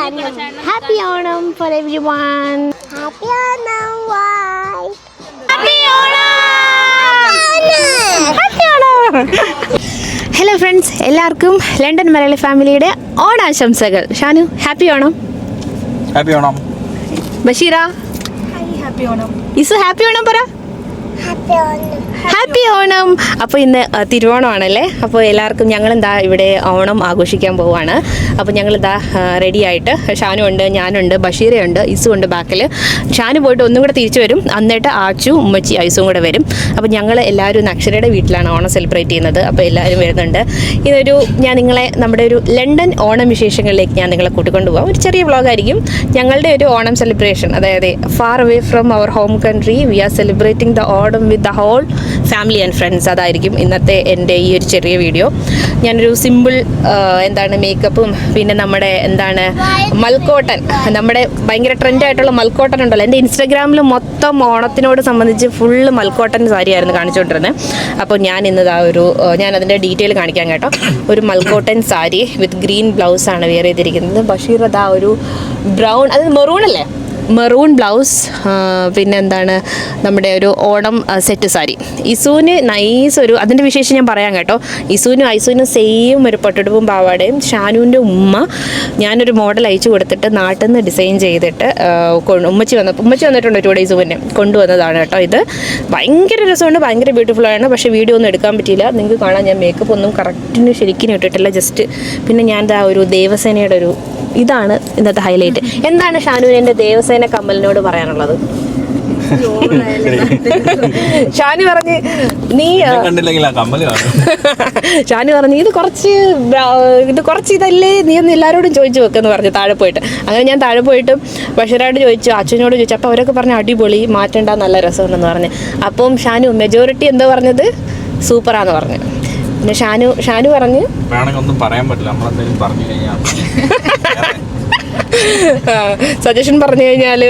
Happy Onam for everyone. Happy Onam. Bye. Happy Onam. Happy Onam. Hello friends, എല്ലാവർക്കും London Malayali ഫാമിലിയുടെ ഓണാശംസകൾ. Shanu happy Onam. Happy Onam. ബഷീറ happy Onam. ഇസു happy Onam പറ. Happy Onam. അപ്പോൾ ഇന്ന് തിരുവോണമാണല്ലേ. അപ്പോൾ എല്ലാവർക്കും ഞങ്ങളെന്താ ഇവിടെ ഓണം ആഘോഷിക്കാൻ പോവുകയാണ്. അപ്പോൾ ഞങ്ങളിതാ റെഡി ആയിട്ട് ഷാനു ഉണ്ട്, ഞാനുണ്ട്, ബഷീറയുണ്ട്, ഇസു ഉണ്ട് ബാക്കിൽ. ഷാനു പോയിട്ട് ഒന്നും കൂടെ തിരിച്ചു വരും. എന്നിട്ട് ആച്ചു, ഉമ്മച്ചി, ഐസും കൂടെ വരും. അപ്പോൾ ഞങ്ങൾ എല്ലാവരും അക്ഷരയുടെ വീട്ടിലാണ് ഓണം സെലിബ്രേറ്റ് ചെയ്യുന്നത്. അപ്പോൾ എല്ലാവരും വരുന്നുണ്ട്. ഞാൻ നിങ്ങളെ നമ്മുടെ ഒരു ലണ്ടൻ ഓണം വിശേഷങ്ങളിലേക്ക് ഞാൻ നിങ്ങളെ കൂട്ടിക്കൊണ്ടു പോകാം. ഒരു ചെറിയ വ്ളോഗായിരിക്കും. ഞങ്ങളുടെ ഒരു ഓണം സെലിബ്രേഷൻ, അതായത് far away from our home country we are celebrating the Onam with the whole family and friends. അതായിരിക്കും ഇന്നത്തെ എൻ്റെ ഈ ഒരു ചെറിയ വീഡിയോ. ഞാനൊരു സിമ്പിൾ മേക്കപ്പും പിന്നെ നമ്മുടെ മൽക്കോട്ടൻ, നമ്മുടെ ഭയങ്കര ട്രെൻഡായിട്ടുള്ള മൽക്കോട്ടൻ ഉണ്ടല്ലോ. എൻ്റെ ഇൻസ്റ്റാഗ്രാമിൽ മൊത്തം ഓണത്തിനോട് സംബന്ധിച്ച് ഫുള്ള് മൽക്കോട്ടൻ സാരിയായിരുന്നു കാണിച്ചുകൊണ്ടിരുന്നത്. അപ്പോൾ ഞാൻ ഇന്നതാ ഞാൻ അതിൻ്റെ ഡീറ്റെയിൽ കാണിക്കാം കേട്ടോ. ഒരു മൽക്കോട്ടൻ സാരി വിത്ത് ഗ്രീൻ ബ്ലൗസാണ് വെയർ ചെയ്തിരിക്കുന്നത്. ബഷീർ അതാ ഒരു ബ്രൗൺ, അത് മെറൂൺ അല്ലേ, മെറൂൺ ബ്ലൗസ്. പിന്നെ നമ്മുടെ ഒരു ഓണം സെറ്റ് സാരി. ഇസുവിന് നൈസ് അതിൻ്റെ വിശേഷം ഞാൻ പറയാം കേട്ടോ. ഇസുവിനും ഐസുവിനും സെയിം ഒരു പൊട്ടുടുപ്പും പാവാടയും. ഷാനുവിൻ്റെ ഉമ്മ ഞാനൊരു മോഡൽ അയച്ചു കൊടുത്തിട്ട് നാട്ടിൽ നിന്ന് ഡിസൈൻ ചെയ്തിട്ട് ഉമ്മച്ചി വന്നിട്ടുണ്ട് 2 days മുന്നേ കൊണ്ടുവന്നതാണ് കേട്ടോ. ഇത് ഭയങ്കര രസമുണ്ട്, ഭയങ്കര ബ്യൂട്ടിഫുള്ളാണ്. പക്ഷേ വീഡിയോ ഒന്നും എടുക്കാൻ പറ്റിയില്ല. നിങ്ങൾക്ക് കാണാൻ ഞാൻ മേക്കപ്പ് ഒന്നും കറക്റ്റിന് ശരിക്കും ഇട്ടിട്ടില്ല, ജസ്റ്റ്. പിന്നെ ഞാൻ ഒരു ദേവസേനയുടെ ഇതാണ് ഇന്നത്തെ ഹൈലൈറ്റ്. എന്താണ് ഷാനുവിന് എൻ്റെ ദേവസേന കമ്മലിനോട് പറയാനുള്ളത്? ഷാനു പറഞ്ഞ് ഷാനു പറഞ്ഞ് ഇത് കുറച്ച് ഇതല്ലേ, നീ ഒന്ന് എല്ലാവരോടും ചോദിച്ചു വെക്കെന്ന് പറഞ്ഞു താഴെ പോയിട്ട്. അങ്ങനെ ഞാൻ താഴെ പോയിട്ട് ബഷീറായിട്ട് ചോദിച്ചു, അച്ഛനോട് ചോദിച്ചു. അപ്പോൾ അവരൊക്കെ പറഞ്ഞു അടിപൊളി, മാറ്റണ്ട, നല്ല രസമുണ്ടെന്ന് പറഞ്ഞു. അപ്പം ഷാനു മെജോറിറ്റി എന്താ പറഞ്ഞത്, സൂപ്പറാന്ന് പറഞ്ഞു. പിന്നെ ഷാനു പറഞ്ഞ് ഒന്നും പറയാൻ പറ്റില്ല, നമ്മളെന്തെങ്കിലും പറഞ്ഞു കഴിഞ്ഞാൽ സജഷൻ പറഞ്ഞു കഴിഞ്ഞാൽ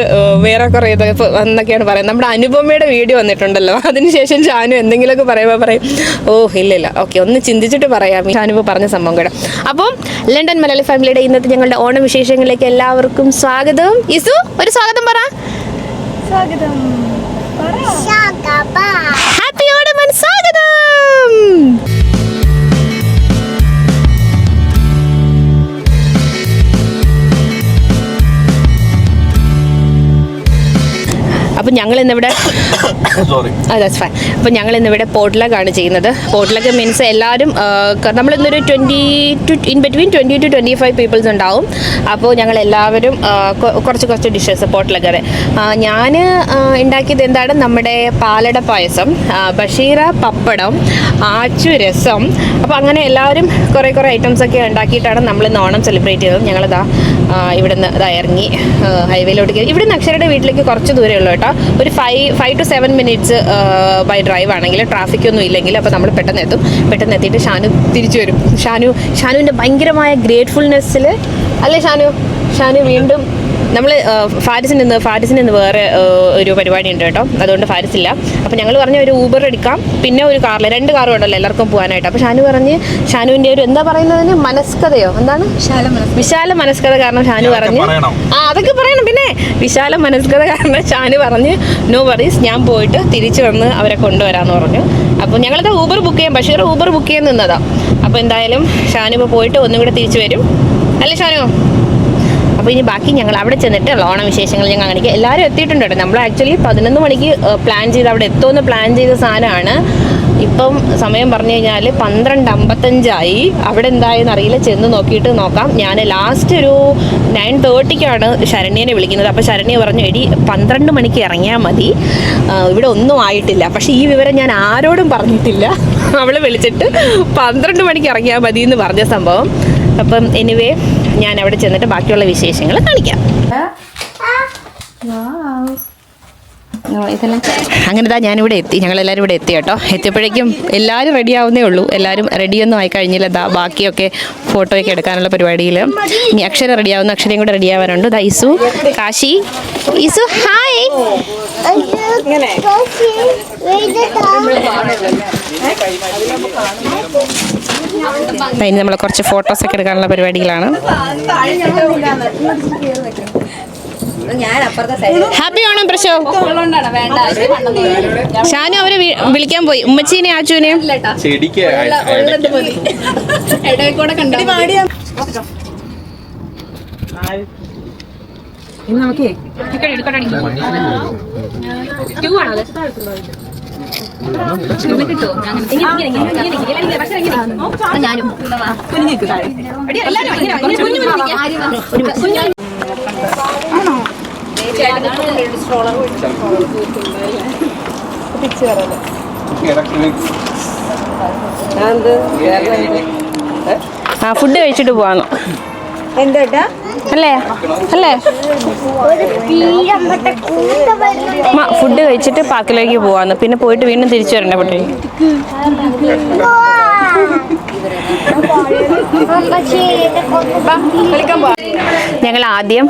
വേറെ കുറേ ഇതൊക്കെ എന്നൊക്കെയാണ് പറയുന്നത്. നമ്മുടെ അനുപമയുടെ വീഡിയോ വന്നിട്ടുണ്ടല്ലോ, അതിനുശേഷം ഷാനു എന്തെങ്കിലുമൊക്കെ പറയുമ്പോൾ പറയും ഓ ഇല്ല ഓക്കെ ഒന്ന് ചിന്തിച്ചിട്ട് പറയാം. ഷാനു പറഞ്ഞ സംഭവം കൂടെ. അപ്പം ലണ്ടൻ മലയാളി ഫാമിലിയുടെ ഇന്നത്തെ ഞങ്ങളുടെ ഓണം വിശേഷങ്ങളിലേക്ക് എല്ലാവർക്കും സ്വാഗതം. ഇസു ഒരു സ്വാഗതം പറ. സ്വാഗതം. ഹാപ്പി ഓണം ആൻഡ് സ്വാഗതം. അപ്പം ഞങ്ങളിന്നിവിടെ അപ്പം ഞങ്ങളിന്നിവിടെ പോട്ട്ലക്കാണ് ചെയ്യുന്നത്. പോട്ട്ലക്ക് മീൻസ് എല്ലാവരും നമ്മളിന്നൊരു 20 to 25 പീപ്പിൾസ് ഉണ്ടാവും. അപ്പോൾ ഞങ്ങളെല്ലാവരും കുറച്ച് ഡിഷസ് പോട്ട്ലക്കറ്. ഞാൻ ഉണ്ടാക്കിയത് നമ്മുടെ പാലട പായസം, ബഷീറ പപ്പടം, ആച്ചു രസം. അപ്പോൾ അങ്ങനെ എല്ലാവരും കുറേ ഐറ്റംസൊക്കെ ഉണ്ടാക്കിയിട്ടാണ് നമ്മളിന്ന് ഓണം സെലിബ്രേറ്റ് ചെയ്തത്. ഞങ്ങളിതാ ഇവിടുന്ന് ഇറങ്ങി ഹൈവേയിലോട്ട് കയറി. ഇവിടുന്ന് അക്ഷരയുടെ വീട്ടിലേക്ക് കുറച്ച് ദൂരമേ ഉള്ളൂ കേട്ടോ. ഒരു 5 to 7 minutes ബൈ ഡ്രൈവ് ആണെങ്കിൽ, ട്രാഫിക് ഒന്നും ഇല്ലെങ്കിൽ. അപ്പോൾ നമ്മൾ പെട്ടെന്ന് എത്തിയിട്ട് ഷാനു തിരിച്ചു വരും. ഷാനുവിൻ്റെ ഭയങ്കരമായ ഗ്രേറ്റ്ഫുൾനെസ്സിൽ അല്ലേ ഷാനു വീണ്ടും നമ്മൾ ഫാരിസിന് ഇന്ന് വേറെ ഒരു പരിപാടി ഉണ്ട് കേട്ടോ, അതുകൊണ്ട് ഫാരിസില്ല. അപ്പോൾ ഞങ്ങൾ പറഞ്ഞ ഒരു ഊബർ എടുക്കാം, പിന്നെ ഒരു കാറിൽ 2 കാറും ഉണ്ടല്ലോ എല്ലാവർക്കും പോകാനായിട്ട്. അപ്പോൾ ഷാനു പറഞ്ഞ് ഷാനുവിൻ്റെ ഒരു എന്താ പറയുന്നതിന് മനസ്കതയോ എന്താണ് വിശാല മനസ്കത കാരണം ഷാനു പറഞ്ഞ് അതൊക്കെ പറയണം. പിന്നെ വിശാല മനസ്കത കാരണം ഷാനു പറഞ്ഞ് നോ വറീസ്, ഞാൻ പോയിട്ട് തിരിച്ചു വന്ന് അവരെ കൊണ്ടുവരാമെന്ന് പറഞ്ഞു. അപ്പോൾ ഞങ്ങളത് ഊബർ ബുക്ക് ചെയ്യാം, ബഷീർ ഊബർ ബുക്ക് ചെയ്യാൻ നിന്നതാണ്. അപ്പോൾ എന്തായാലും ഷാനു ഇപ്പോൾ പോയിട്ട് ഒന്നും കൂടെ തിരിച്ചു വരും അല്ലേ ഷാനു? അപ്പോൾ ഇനി ബാക്കി ഞങ്ങൾ അവിടെ ചെന്നിട്ട് ഓണം വിശേഷങ്ങൾ ഞങ്ങൾ കാണിക്കുക. എല്ലാവരും എത്തിയിട്ടുണ്ട് കേട്ടോ. നമ്മൾ ആക്ച്വലി 11 മണിക്ക് പ്ലാൻ ചെയ്ത് അവിടെ എത്തുമെന്ന് പ്ലാൻ ചെയ്ത സാധനമാണ്. ഇപ്പം സമയം പറഞ്ഞു കഴിഞ്ഞാൽ 12:55 അവിടെ എന്തായെന്ന് അറിയില്ല, ചെന്ന് നോക്കിയിട്ട് നോക്കാം. ഞാൻ ലാസ്റ്റ് ഒരു 9:30ക്കാണ് ശരണ്യനെ വിളിക്കുന്നത്. അപ്പോൾ ശരണ്യ പറഞ്ഞു എടി 12 മണിക്ക് ഇറങ്ങിയാൽ മതി, ഇവിടെ ഒന്നും ആയിട്ടില്ല. പക്ഷേ ഈ വിവരം ഞാൻ ആരോടും പറഞ്ഞിട്ടില്ല. അവൾ വിളിച്ചിട്ട് 12 മണിക്ക് ഇറങ്ങിയാൽ മതി എന്ന് പറഞ്ഞ സംഭവം. അപ്പം എനിവേ ഞാൻ അവിടെ ചെന്നിട്ട് ബാക്കിയുള്ള വിശേഷങ്ങൾ കാണിക്കാം. അങ്ങനെതാ ഞാനിവിടെ എത്തി, ഞങ്ങളെല്ലാവരും ഇവിടെ എത്തി കേട്ടോ. എത്തിയപ്പോഴേക്കും എല്ലാവരും റെഡി ആവുന്നേ ഉള്ളൂ. എല്ലാവരും റെഡിയൊന്നും ആയി കഴിഞ്ഞില്ല. ബാക്കിയൊക്കെ ഫോട്ടോയൊക്കെ എടുക്കാനുള്ള പരിപാടിയിൽ. ഇനി അക്ഷര റെഡിയാവുന്നു, അക്ഷരയും കൂടെ റെഡിയാവാനുണ്ട്. ദാ ഇസു, കാശി. ഇസു ഹായ്. ഇനി നമ്മൾ കുറച്ച് ഫോട്ടോസൊക്കെ എടുക്കാനുള്ള പരിപാടികളാണ്. ഹാപ്പി ഓണം പ്രശോ. ഷാനു അവരെ വിളിക്കാൻ പോയി, ഉമ്മച്ചീനെ ആച്ചുവിനെയും. ചെടിക്ക് ഫുഡ് കഴിച്ചിട്ട് പോവാന്ന്. എന്താ അല്ലേ അല്ലേ ഫുഡ് കഴിച്ചിട്ട് പാർക്കിലേക്ക് പോവാന്ന്. പിന്നെ പോയിട്ട് വീണ്ടും തിരിച്ചു വരണ്ടേ പൊട്ടി. ഞങ്ങൾ ആദ്യം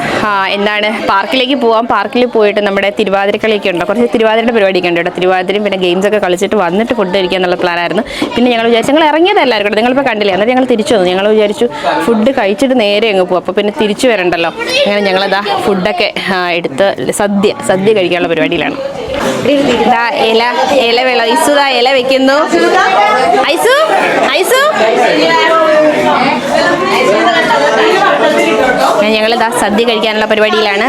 എന്താണ് പാർക്കിലേക്ക് പോവാം. പാർക്കിൽ പോയിട്ട് നമ്മുടെ തിരുവാതിരക്കളിയൊക്കെ ഉണ്ട്, കുറച്ച് തിരുവാതിരയുടെ പരിപാടിയൊക്കെ ഉണ്ട് കേട്ടോ. തിരുവാതിരയും പിന്നെ ഗെയിംസൊക്കെ കളിച്ചിട്ട് വന്നിട്ട് ഫുഡ് കഴിക്കുക എന്നുള്ള പ്ലാനായിരുന്നു. പിന്നെ ഞങ്ങൾ വിചാരിച്ചു, ഞങ്ങൾ ഇറങ്ങിയതല്ലായിരുന്നു കേട്ടോ, നിങ്ങളിപ്പോൾ കണ്ടില്ലേ. എന്നിട്ട് ഞങ്ങൾ തിരിച്ചു വന്നു. ഞങ്ങൾ വിചാരിച്ചു ഫുഡ് കഴിച്ചിട്ട് നേരെ അങ്ങ് പോകും, അപ്പോൾ പിന്നെ തിരിച്ചു വരണ്ടല്ലോ. അങ്ങനെ ഞങ്ങളിതാ ഫുഡൊക്കെ എടുത്ത് സദ്യ കഴിക്കാനുള്ള പരിപാടിയിലാണ്. ഇതാ ഇല വെള്ളം ഐസു ഇല വെക്കുന്നു. ഐസു ഞങ്ങളിതാ സദ്യ കഴിക്കാനുള്ള പരിപാടിയിലാണ്.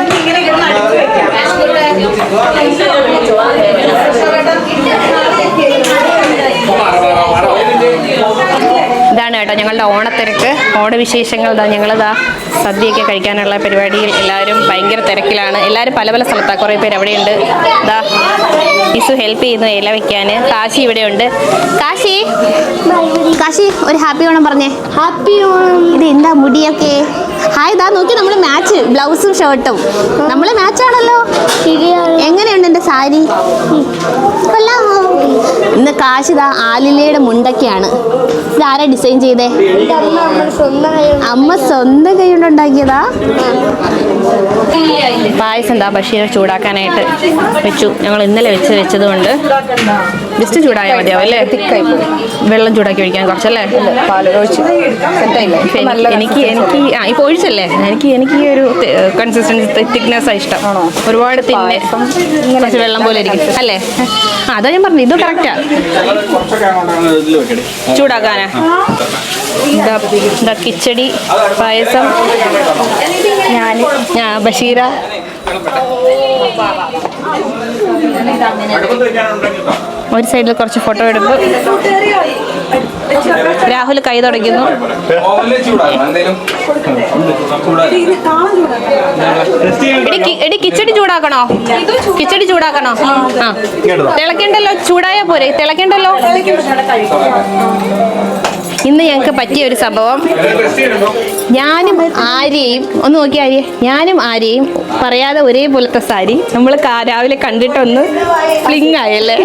ഇതാണ് കേട്ടോ ഞങ്ങളുടെ ഓണത്തിരക്ക്, ഓണവിശേഷങ്ങൾ. ഞങ്ങളിതാ സദ്യയൊക്കെ കഴിക്കാനുള്ള പരിപാടിയിൽ എല്ലാവരും ഭയങ്കര തിരക്കിലാണ്. എല്ലാവരും പല പല സ്ഥലത്താണ്, കുറേ പേര് അവിടെയുണ്ട്. ഇതാ ഇസു ഹെൽപ്പ് ചെയ്യുന്നു ഇല വയ്ക്കാൻ. കാശി ഇവിടെയുണ്ട്. കാശി ഒരു ഹാപ്പി ഓണം പറഞ്ഞേ. ഹാപ്പി ഓണം. ഇത് എന്താ മുടിയൊക്കെ? ഹായ്, ഇതാ നോക്കി നമ്മൾ മാച്ച്, ബ്ലൗസും ഷർട്ടും നമ്മൾ മാച്ചാണല്ലോ. എങ്ങനെയുണ്ട് എൻ്റെ സാരി? കൊള്ളാമോ? ഇന്ന് കാശിതാ ആലിലയുടെ മുണ്ടൊക്കെയാണ്. ഇതാരാ ഡിസൈൻ ചെയ്തേ? അമ്മ സ്വന്തം കൈ കൊണ്ട് ഉണ്ടാക്കിയതാ. പായസം എന്താ ബഷീർ ചൂടാക്കാനായിട്ട് വെച്ചു. ഞങ്ങൾ ഇന്നലെ വെച്ചതുകൊണ്ട് ജസ്റ്റ് ചൂടായാൽ മതിയാവും അല്ലേ? വെള്ളം ചൂടാക്കി ഒഴിക്കാൻ കുറച്ചല്ലേ? എനിക്ക് ഇപ്പോൾ ഒഴിച്ചല്ലേ, എനിക്ക് ഈ ഒരു കൺസിസ്റ്റൻസി തിക്നെസ്സാണ് ഇഷ്ടം. ഒരുപാട് തിന്നെ കുറച്ച് വെള്ളം പോലെ ഇരിക്കും അല്ലേ? അതാ ഞാൻ പറഞ്ഞു, ഇത് കറക്റ്റാ. ചൂടാക്കാനാ ഇതാ കിച്ചടി പായസം. ഞാൻ ബഷീര. ഒരു സൈഡിൽ കുറച്ച് ഫോട്ടോ എടുത്തു. രാഹുൽ കൈ തുടയ്ക്കുന്നു. എടി കിച്ചടി ചൂടാക്കണോ? കിച്ചടി ചൂടാക്കണോ? ആ തിളക്കണ്ടല്ലോ, ചൂടായാ പോരെ? തിളക്കണ്ടല്ലോ. ഇന്ന് ഞങ്ങൾക്ക് പറ്റിയ ഒരു സംഭവം, ഞാനും ആര്യയും ഒന്ന് നോക്കി, ഞാനും ആര്യയും പറയാതെ ഒരേപോലത്തെ സാരി നമ്മൾ രാവിലെ കണ്ടിട്ടൊന്ന് ഫ്ലിങ് ആയല്ലേ.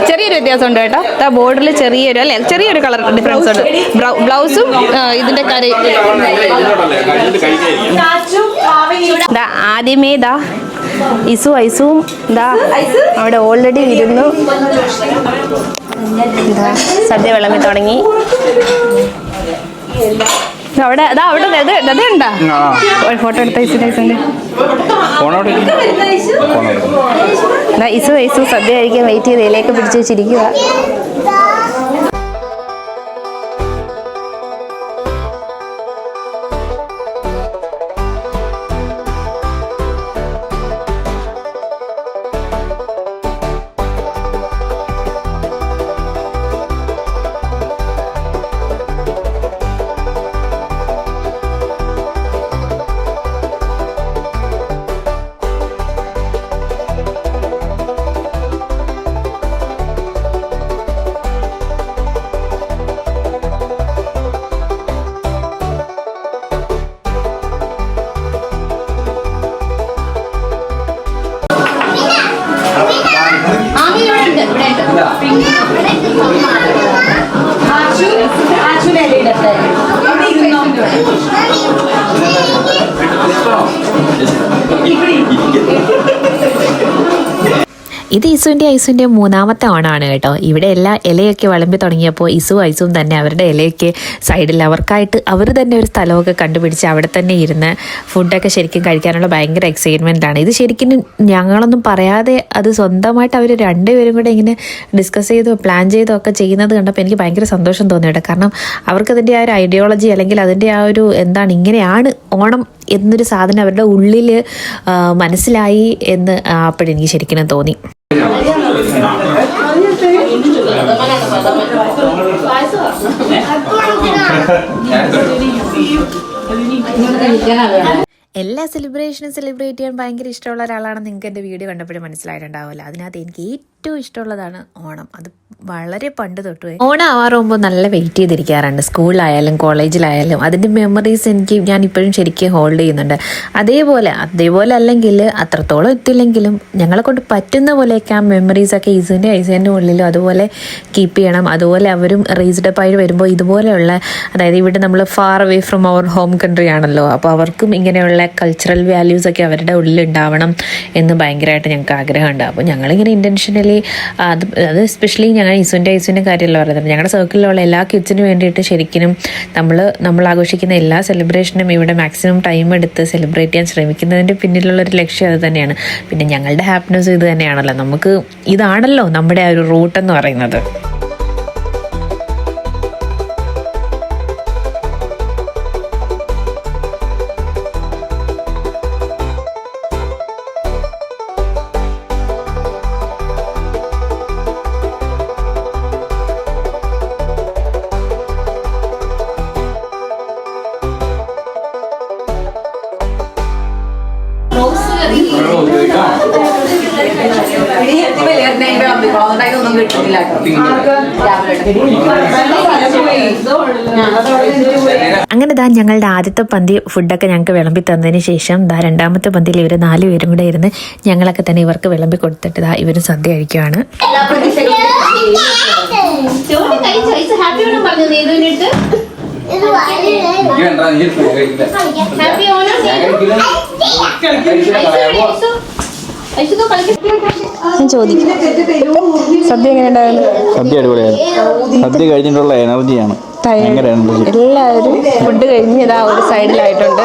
ചെറിയൊരു വ്യത്യാസം ഉണ്ട് കേട്ടോ. ആ ബോർഡറിൽ ചെറിയൊരു കളർ ഡിഫറൻസ് ഉണ്ട്. ബ്ലൗസും ഇതിന്റെ കരയും ആദ്യമേ ഇതാ ഐസുവും ഇതാ അവിടെ ഓൾറെഡി ഇരുന്നു. സദ്യ വിളമ്പി തുടങ്ങി. അവിടെ ഉണ്ടാ ഒരു ഫോട്ടോ എടുത്ത ഐസു സദ്യ കഴിക്കാൻ വെയിറ്റ് ചെയ്ത് ഇലയൊക്കെ പിടിച്ച് വെച്ചിരിക്കുക. ഇത് ഇസുവിൻ്റെ ഐസുവിൻ്റെ മൂന്നാമത്തെ ഓണമാണ് കേട്ടോ. ഇവിടെ എല്ലാ ഇലയൊക്കെ വിളമ്പി തുടങ്ങിയപ്പോൾ ഇസു ഐസും തന്നെ അവരുടെ ഇലയൊക്കെ സൈഡിൽ അവർക്കായിട്ട് അവർ തന്നെ ഒരു സ്ഥലമൊക്കെ കണ്ടുപിടിച്ച് അവിടെ തന്നെ ഇരുന്ന് ഫുഡൊക്കെ ശരിക്കും കഴിക്കാനുള്ള ഭയങ്കര എക്സൈറ്റ്മെൻറ്റാണ്. ഇത് ശരിക്കും ഞങ്ങളൊന്നും പറയാതെ അത് സ്വന്തമായിട്ട് അവർ രണ്ടുപേരും കൂടെ ഇങ്ങനെ ഡിസ്കസ് ചെയ്തോ പ്ലാൻ ചെയ്തോ ഒക്കെ ചെയ്യുന്നത് കണ്ടപ്പോൾ എനിക്ക് ഭയങ്കര സന്തോഷം തോന്നി കേട്ടോ. കാരണം അവർക്കതിൻ്റെ ആ ഒരു ഐഡിയോളജി അല്ലെങ്കിൽ അതിൻ്റെ ആ ഒരു എന്താണ് ഇങ്ങനെയാണ് ഓണം എന്നൊരു സാധനം അവരുടെ ഉള്ളിൽ മനസ്സിലായി എന്ന് അപ്പോഴെനിക്ക് ശരിക്കും തോന്നി. എല്ലാ സെലിബ്രേഷനും സെലിബ്രേറ്റ് ചെയ്യാൻ ഭയങ്കര ഇഷ്ടമുള്ള ഒരാളാണെന്ന് നിങ്ങൾക്ക് എൻ്റെ വീഡിയോ കണ്ടപ്പോഴും മനസ്സിലായിട്ടുണ്ടാവുമല്ലോ. അതിനകത്ത് എനിക്ക് ഏറ്റവും ഇഷ്ടമുള്ളതാണ് ഓണം. അത് വളരെ പണ്ട് തൊട്ട് ഓണം ആവാറുമ്പോൾ നല്ല വെയിറ്റ് ചെയ്തിരിക്കാറുണ്ട്. സ്കൂളിലായാലും കോളേജിലായാലും അതിൻ്റെ മെമ്മറീസ് ഞാൻ ഇപ്പോഴും ശരിക്കും ഹോൾഡ് ചെയ്യുന്നുണ്ട്. അതേപോലെ അല്ലെങ്കിൽ അത്രത്തോളം എത്തില്ലെങ്കിലും ഞങ്ങളെ കൊണ്ട് പറ്റുന്ന പോലെയൊക്കെ ആ മെമ്മറീസൊക്കെ ഈസിൻ്റെ ഐസിൻ്റെ ഉള്ളിലും അതുപോലെ കീപ്പ് ചെയ്യണം. അതുപോലെ അവരും റേസ്ഡ് അപ്പ് ആയിട്ട് വരുമ്പോൾ ഇതുപോലെയുള്ള അതായത് ഇവിടെ നമ്മൾ far away from our home country ആണല്ലോ. അപ്പോൾ അവർക്കും ഇങ്ങനെയുള്ള കൾച്ചറൽ വാല്യൂസൊക്കെ അവരുടെ ഉള്ളിൽ ഉണ്ടാവണം എന്ന് ഭയങ്കരമായിട്ട് ഞങ്ങൾക്ക് ആഗ്രഹമുണ്ട്. അപ്പോൾ ഞങ്ങളിങ്ങനെ ഇൻറ്റൻഷനലി അത് എസ്പെഷ്യലി ഞങ്ങൾ ഐസുവിൻ്റെ കാര്യമല്ല പറയുന്നത്. ഞങ്ങളുടെ സർക്കിളിലുള്ള എല്ലാ കിഡ്സിനും വേണ്ടിയിട്ട് ശരിക്കും നമ്മൾ ആഘോഷിക്കുന്ന എല്ലാ സെലിബ്രേഷനും ഇവിടെ മാക്സിമം ടൈം എടുത്ത് സെലിബ്രേറ്റ് ചെയ്യാൻ ശ്രമിക്കുന്നതിൻ്റെ പിന്നിലുള്ളൊരു ലക്ഷ്യം അത് തന്നെയാണ്. പിന്നെ ഞങ്ങളുടെ ഹാപ്പിനെസ് ഇത് തന്നെയാണല്ലോ. നമുക്ക് ഇതാണല്ലോ നമ്മുടെ ആ ഒരു റൂട്ട് എന്ന് പറയുന്നത്. അങ്ങനെ ഞങ്ങളുടെ ആദ്യത്തെ പന്തി ഫുഡൊക്കെ ഞങ്ങൾക്ക് വിളമ്പി തന്നതിന് ശേഷം രണ്ടാമത്തെ പന്തിയിൽ ഇവർ 4 പേരും കൂടെ ഇരുന്ന് ഞങ്ങളൊക്കെ തന്നെ ഇവർക്ക് വിളമ്പി കൊടുത്തിട്ട് ഇവരും സദ്യ കഴിക്കുകയാണ്. ചോദിക്കും സദ്യ എങ്ങനെയുണ്ടായിരുന്നു? സദ്യ അടിപൊളിയായിരുന്നു. സദ്യ കഴിഞ്ഞിട്ടുള്ള എനർജിയാണ്. എല്ലാവരും ഫുഡ് കഴിഞ്ഞ് ഇതാ ഒരു സൈഡിലായിട്ടുണ്ട്.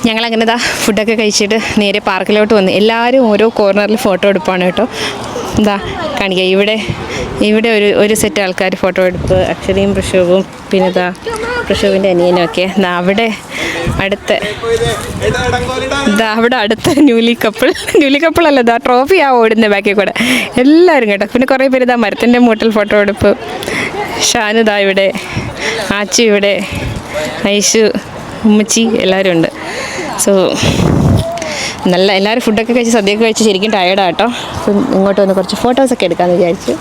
ഞങ്ങളങ്ങനെ ഇതാ ഫുഡൊക്കെ കഴിച്ചിട്ട് നേരെ പാർക്കിലോട്ട് വന്ന് എല്ലാവരും ഓരോ കോർണറിൽ ഫോട്ടോ എടുപ്പാണ് കേട്ടോ. എന്താ കാണിക്കുക, ഇവിടെ ഒരു സെറ്റ് ആൾക്കാർ ഫോട്ടോ എടുപ്പ്, അക്ഷരയും പ്രശോഭവും പിന്നെ ഇതാ പ്രശോഭിൻ്റെ അനിയനും ഒക്കെ. അവിടെ അടുത്ത ന്യൂലി കപ്പിൾ അല്ല, ഇതാ ട്രോഫി ഓടുന്ന ബാക്കിൽ കൂടെ എല്ലാവരും കേട്ടോ. പിന്നെ കുറേ പേര് ഇതാ മരത്തിൻ്റെ മൂട്ടിൽ ഫോട്ടോ എടുപ്പ്. ഷാനുദാ ഇവിടെ, ആച്ചു ഇവിടെ, ഐഷു, ഉമ്മച്ചി എല്ലാവരും ഉണ്ട്. സോ എല്ലാവരും ഫുഡൊക്കെ കഴിച്ച് സദ്യയൊക്കെ കഴിച്ച് ശരിക്കും ടയേർഡാണ് കേട്ടോ. അപ്പം ഇങ്ങോട്ട് വന്ന് കുറച്ച് ഫോട്ടോസൊക്കെ എടുക്കാമെന്ന് വിചാരിച്ചു.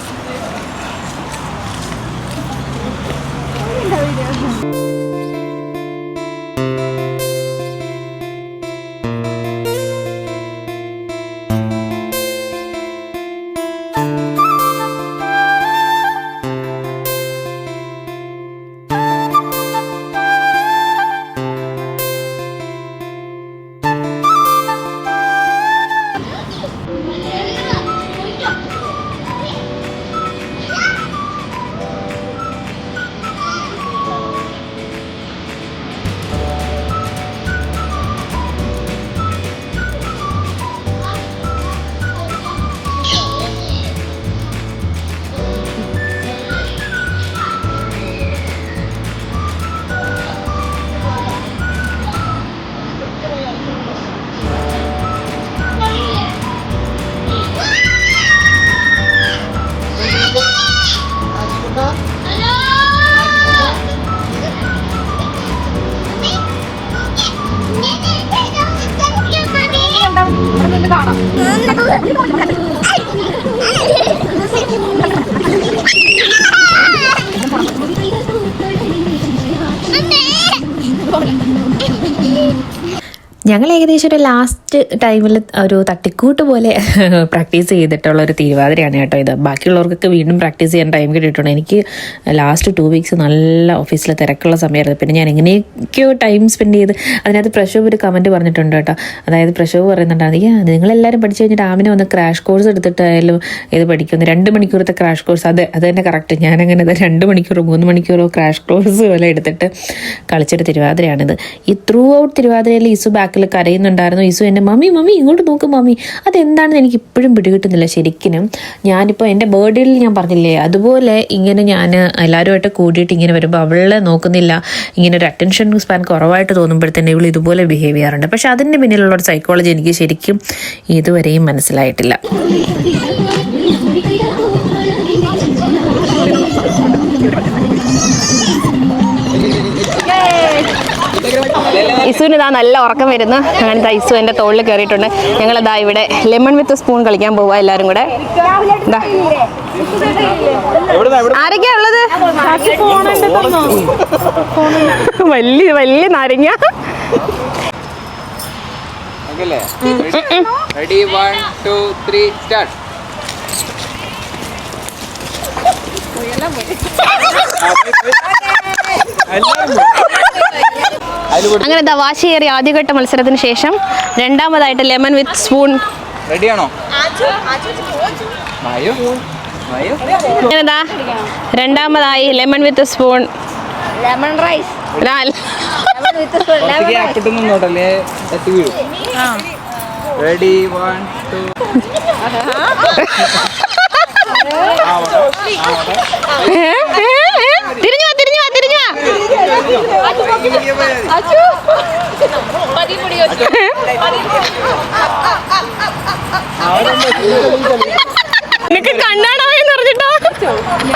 ഞങ്ങൾ ഏകദേശം ഒരു ലാസ്റ്റ് ടൈമിൽ ഒരു തട്ടിക്കൂട്ട് പോലെ പ്രാക്ടീസ് ചെയ്തിട്ടുള്ള ഒരു തിരുവാതിരയാണ് കേട്ടോ ഇത്. ബാക്കിയുള്ളവർക്കൊക്കെ വീണ്ടും പ്രാക്ടീസ് ചെയ്യാൻ ടൈം കിട്ടിയിട്ടുണ്ട്. എനിക്ക് ലാസ്റ്റ് 2 വീക്സ് നല്ല ഓഫീസിൽ തിരക്കുള്ള സമയമായിരുന്നു. പിന്നെ ഞാൻ എങ്ങനെയൊക്കെയോ ടൈം സ്പെൻഡ് ചെയ്ത് അതിനകത്ത് പ്രശോഭ് ഒരു കമൻറ്റ് പറഞ്ഞിട്ടുണ്ട് കേട്ടോ. അതായത് പ്രശോഭ് പറയുന്നുണ്ടായിരുന്നു, നിങ്ങളെല്ലാവരും പഠിച്ചു കഴിഞ്ഞിട്ട് രാവിലെ വന്ന് ക്രാഷ് കോഴ്സ് എടുത്തിട്ടായാലും ഇത് പഠിക്കുന്നു 2 മണിക്കൂറത്തെ ക്രാഷ് കോഴ്സ്. അത് തന്നെ കറക്റ്റ്. ഞാനങ്ങനെ 2 മണിക്കൂറോ 3 മണിക്കൂറോ ക്രാഷ് കോഴ്സ് പോലെ എടുത്തിട്ട് കളിച്ചൊരു തിരുവാതിരയാണിത്. ഈ ത്രൂ ഔട്ട് തിരുവാതിരയിൽ ഈസു ബാക്കിൽ കരയുന്നുണ്ടായിരുന്നു. ഈസു എൻ്റെ മമ്മി ഇങ്ങോട്ട് നോക്കും മമ്മി. അതെന്താണെന്ന് എനിക്ക് ഇപ്പോഴും പിടികിട്ടുന്നില്ല ശരിക്കും. ഞാനിപ്പോൾ എൻ്റെ ബർത്ത്ഡേയിൽ ഞാൻ പറഞ്ഞില്ലേ, അതുപോലെ ഇങ്ങനെ ഞാൻ എല്ലാവരുമായിട്ട് കൂടിയിട്ട് ഇങ്ങനെ വരുമ്പോൾ അവളെ നോക്കുന്നില്ല, ഇങ്ങനെ ഒരു അറ്റൻഷൻ സ്പാൻ കുറവായിട്ട് തോന്നുമ്പോഴത്തേന് ഇവൾ ഇതുപോലെ ബിഹേവ് ചെയ്യാറുണ്ട്. പക്ഷെ അതിൻ്റെ പിന്നിലുള്ള ഒരു സൈക്കോളജി എനിക്ക് ശരിക്കും ഇതുവരെയും മനസ്സിലായിട്ടില്ല. ഇസുവിന് ഇതാ നല്ല ഉറക്കം വരുന്നു. അങ്ങനെ ഇസു എൻ്റെ തോളിൽ കയറിയിട്ടുണ്ട്. ഞങ്ങളിതാ ഇവിടെ ലെമൺ വിത്ത് സ്പൂൺ കളിക്കാൻ പോവാ എല്ലാവരും കൂടെ. ആരൊക്കെയാ ഉള്ളത്? വലിയ നാരങ്ങ. Ready, 1, 2, 3, start. അങ്ങനെ വാശിയേറിയ ആദ്യഘട്ട മത്സരത്തിന് ശേഷം രണ്ടാമതായിട്ട് ലെമൺ വിത്ത് സ്പൂൺ. റെഡിയാണോ? അങ്ങനെതാ രണ്ടാമതായി lemon with spoon. Lemon rice. Ready, 1, 2. തിരിഞ്ഞു വാ. നിനക്ക് കണ്ണാടവയെന്ന് പറഞ്ഞിട്ടോ?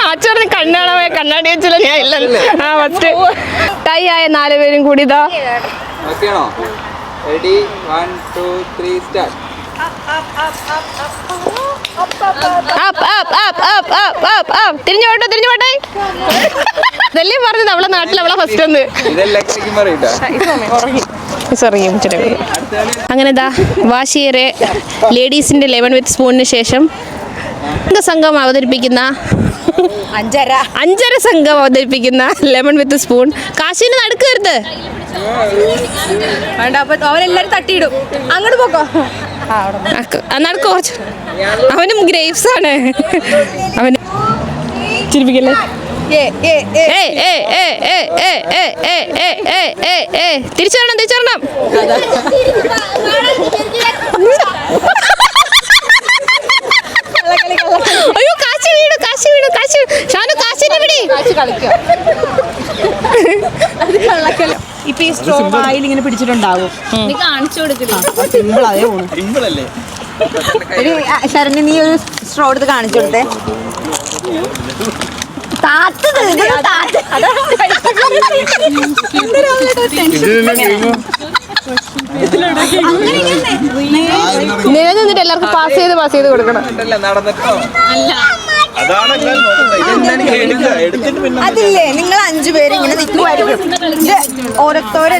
ആച്ചോറിന് കണ്ണാടവയ കണ്ണാടി വെച്ചില്ല ഞാൻ ഇല്ലല്ലോ. ഫസ്റ്റ് ടൈ ആയ 4 പേരും കൂടി ഇതാ. ഓക്കെയാണോ? Ready, 1, 2, 3, start. തിരിഞ്ഞു പോട്ടെ. ഇതല്ലേ പറഞ്ഞത് അവളെ നാട്ടിൽ അവളെ ഫസ്റ്റ് ഒന്ന്. അങ്ങനെ വാശിയേറെ ലേഡീസിന്റെ ലെമൺ വിത്ത് സ്പൂണിന് ശേഷം സംഘം അവതരിപ്പിക്കുന്ന അഞ്ചര സംഘം അവതരിപ്പിക്കുന്ന ലെമൺ വിത്ത് സ്പൂൺ. കാശിന് നടുക്കരുത്. വേണ്ട, അപ്പൊ അവരെല്ലാരും തട്ടിയിടും. അങ്ങോട്ട് പോക്കോ. നടക്ക് കുറച്ച്. അവനും ഗ്രേപ്സ് ആണ്. അവന് ചിരിപ്പിക്കല്ലേ. തിരിച്ചരണം. അയ്യോ കാശി വീണു. ഷാനു കാശിനെ പിടി. ഇപ്പൊ ഈ സ്ട്രോ വായിൽ ഇങ്ങനെ പിടിച്ചിട്ടുണ്ടാവും. നീ കാണിച്ചു കൊടുക്കില്ല. സിമ്പിൾ അതേ പോണു. ശരണ്യ നീ ഒരു സ്ട്രോ എടുത്ത് കാണിച്ചു കൊടുത്തേ. നിലനിന്നിട്ട് എല്ലാവർക്കും പാസ് ചെയ്ത് കൊടുക്കണം. അതില്ലേ നിങ്ങൾ 5 പേര് ഇങ്ങനെ നിൽക്കുമായിരിക്കും. ഓരോരുത്തരെ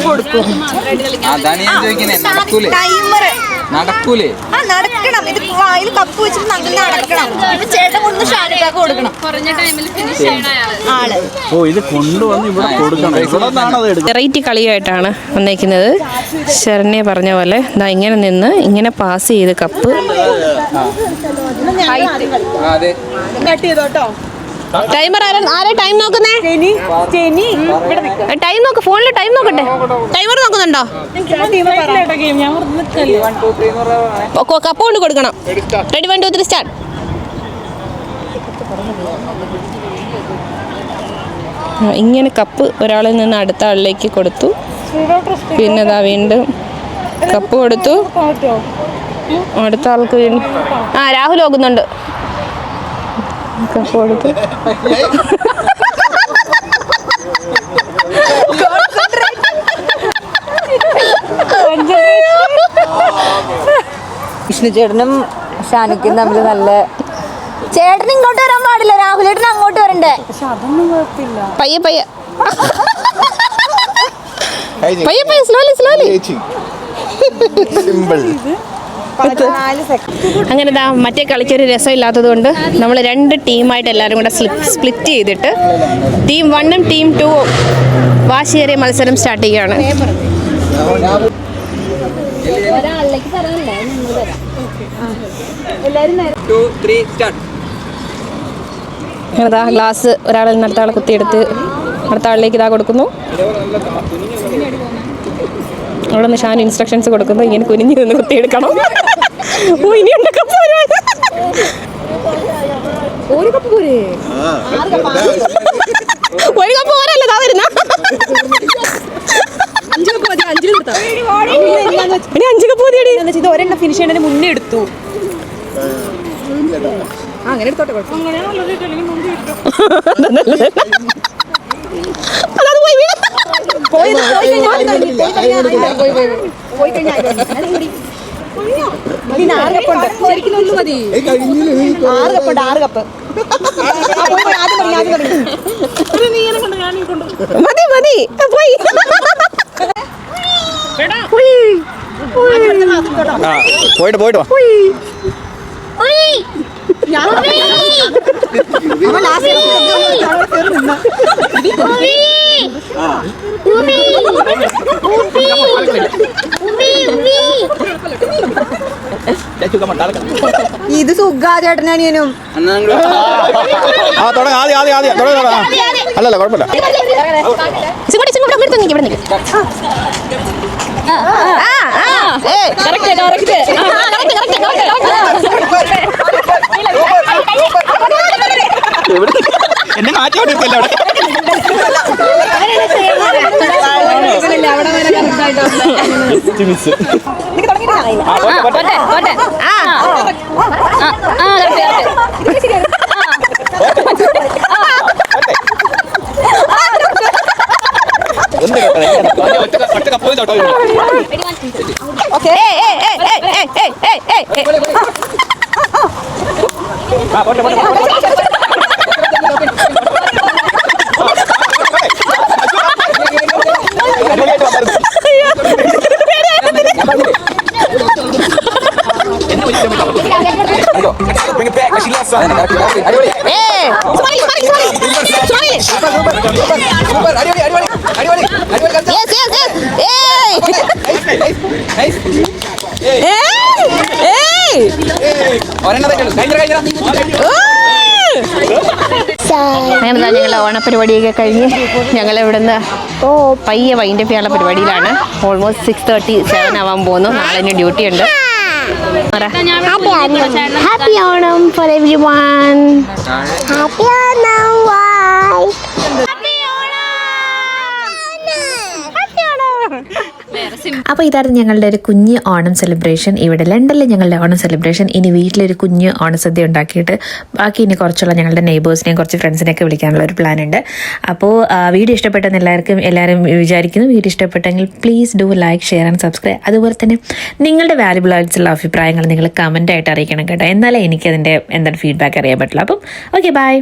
കൊടുക്കും. നടക്കൂലേ? നടക്കണം. ഇത് വായിൽ കപ്പ് വെച്ചിട്ട് നടക്കണം. ചേട്ടൻ കൊണ്ട് ഷാനിക്കാക്ക് കൊടുക്കണം. ആള് ഇത് കൊണ്ടുവന്ന് ഇവിടെ കൊടുക്കണം. വെറൈറ്റി കളിയായിട്ടാണ് വന്നേക്കുന്നത്. ശരണ്യ പറഞ്ഞ പോലെ ഇങ്ങനെ നിന്ന് ഇങ്ങനെ പാസ് ചെയ്ത് കപ്പ്. ടൈമർ ആരാ ടൈം നോക്കുന്നേ? ടൈം നോക്ക്. ഫോണിൽ ടൈം നോക്കട്ടെ. ടൈമർ നോക്കുന്നുണ്ടോ? കപ്പ് കൊണ്ട് കൊടുക്കണം. Ready, 1, 2, 3 start. ഇങ്ങനെ കപ്പ് ഒരാളിൽ നിന്ന് അടുത്ത ആളിലേക്ക് കൊടുത്തു. പിന്നെ വീണ്ടും കപ്പ് കൊടുത്തു. അടുത്ത ആൾക്ക് വീണ്ടും രാഹുൽ നോക്കുന്നുണ്ട്. കപ്പ് കൊടുത്തു. വിഷ്ണു ചേട്ടനും ഷാനുക്കും തമ്മിൽ നല്ല. ചേട്ടൻ ഇങ്ങോട്ട് വരാൻ പാടില്ല, രാഹുലേട്ടൻ അങ്ങോട്ട് വരണ്ടേ. പയ്യെ സ്ലോലി. സിമ്പിൾ. അങ്ങനെ മറ്റേ കളിക്കൊരു രസമില്ലാത്തത് കൊണ്ട് നമ്മൾ 2 ടീമായിട്ട് എല്ലാവരും കൂടെ സ്പ്ലിറ്റ് ചെയ്തിട്ട് ടീം 1ഉം ടീം 2ഉം വാശിയേറിയ മത്സരം സ്റ്റാർട്ട് ചെയ്യുകയാണ്. അങ്ങനെ ഗ്ലാസ് ഒരാളിൽ നിന്ന് അടുത്ത ആളെ കുത്തിയെടുത്ത് അടുത്ത ആളിലേക്ക് കൊടുക്കുന്നു. അവിടെ നിന്ന് ഷാൻ ഇൻസ്ട്രക്ഷൻസ് കൊടുക്കുന്നു, ഇങ്ങനെ കുനിഞ്ഞു നിന്ന് കുത്തിയെടുക്കണം. ഓ ഇനിയുണ്ട് കപ്പ്. ഒരു കപ്പ് പോരല്ലോ താ വരുന്ന 5 കപ്പ് മതി. ഒരെണ്ണം ഫിനിഷ് ചെയ്യണതിന് മുന്നേ എടുത്തു. അങ്ങനെ എടുത്തോട്ടെ, പോയിട്ട് വാ. ഇത് സുഖാ ചേട്ടനും. അല്ലല്ല കുഴപ്പമില്ല. എന്നെ മാറ്റി അങ്ങനെ ഞങ്ങളുടെ ഓണപ്പരിപാടിയൊക്കെ കഴിഞ്ഞ് ഞങ്ങൾ ഇവിടുന്ന് പയ്യെ വൈൻഡപ്പ് ചെയ്യാനുള്ള പരിപാടിയിലാണ്. ഓൾമോസ്റ്റ് 6:37 ആവാൻ പോകുന്നു. നാളെ ഇനി ഡ്യൂട്ടി ഉണ്ട്. Happy Onam for everyone. Happy Onam. അപ്പോൾ ഇതായിരുന്നു ഞങ്ങളുടെ ഒരു കുഞ്ഞ് ഓണം സെലിബ്രേഷൻ. ഇവിടെ ലണ്ടനിലെ ഞങ്ങളുടെ ഓണം സെലിബ്രേഷൻ. ഇനി വീട്ടിലൊരു കുഞ്ഞ് ഓണസദ്യ ഉണ്ടാക്കിയിട്ട് ബാക്കി ഇനി കുറച്ചുള്ള ഞങ്ങളുടെ നെയ്ബേഴ്സിനെയും കുറച്ച് ഫ്രണ്ട്സിനെയൊക്കെ വിളിക്കാനുള്ള ഒരു പ്ലാൻ ഉണ്ട്. അപ്പോൾ വീഡിയോ ഇഷ്ടപ്പെട്ടെന്ന് എല്ലാവരും വിചാരിക്കുന്നു. വീഡിയോ ഇഷ്ടപ്പെട്ടെങ്കിൽ please do like, share and subscribe. അതുപോലെ തന്നെ നിങ്ങളുടെ വാല്യുബിൾ ആയിട്ടുള്ള അഭിപ്രായങ്ങൾ നിങ്ങൾ കമൻ്റായിട്ട് അറിയിക്കണം കേട്ടോ. എന്നാലേ എനിക്കതിൻ്റെ എന്താണ് ഫീഡ്ബാക്ക് അറിയാൻ പറ്റില്ല. അപ്പം ഓക്കെ, ബൈ.